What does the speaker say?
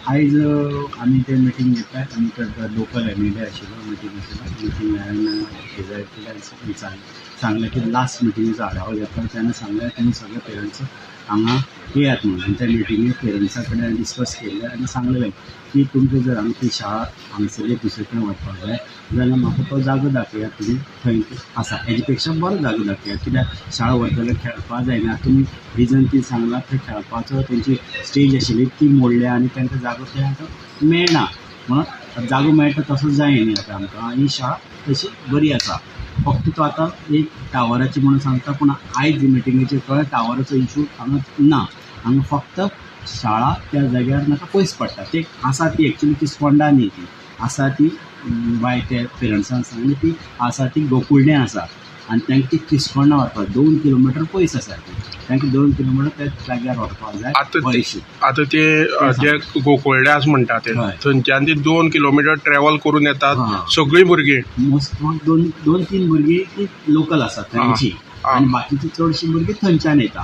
आयज आमी ते मिटींग घेतल्यात आनी लोकल MLA आशिल्लो मिटींग सांगलें की लास्ट मिटिंगेचो आढावो घेतलो तेन्ना सांगलें तुमी सगळे पेरंट्स हांगा येयात म्हणून त्या मिटिंगेक पेरंट्सां कडेन डिस्कस केलें आनी सांगलें की तुमकां जर हांगा ती शाळा हांगसरली दुसरे कडेन वचपाक जाय जाल्यार म्हाका तो जागो दाखयात तुमी थंय आसा हेजे पेक्षा बरो जागो दाखयात कित्याक शाळा वतले खेळपा जायना तुमी रिजन ती सांगलां थंय खेळपाचो तेंची स्टेज आशिल्ली ती मोडल्या आनी तांकां जागो थंय आतां मेळना म्हणून जागो मेळटा तसो जाय न्ही आतां आमकां ही शाळा तशी बरी आसा फक्त तो आतां एक टावराची म्हणून सांगता पूण आयज मिटिंगेचेर कळ्ळें टावराचो इशू हांगा ना हांगा फक्त शाळा त्या जाग्यार म्हाका पयस पडटा ती आसा ती एक्चुली ती स्पोंडा न्ही ती आसा ती बाय त्या पेरंट्सांक सांगली ती आसा ती गोकुळडें आसा आनी तांकां ती तिसकोणा वचपाक 2 किलोमिटर पयस आसा ती तांकां 2 किलोमिटर त्या जाग्यार व्हरपाक जाय आतां ते जे गोकुळडे आसा म्हणटा ते थंयच्यान ती 2 किलोमिटर ट्रॅव्हल करून येतात सगळीं भुरगीं मोस्ट 2-3 भुरगीं ती लोकल आसात थंयची आनी बाकीची चडशीं भुरगीं थंयच्यान येतात.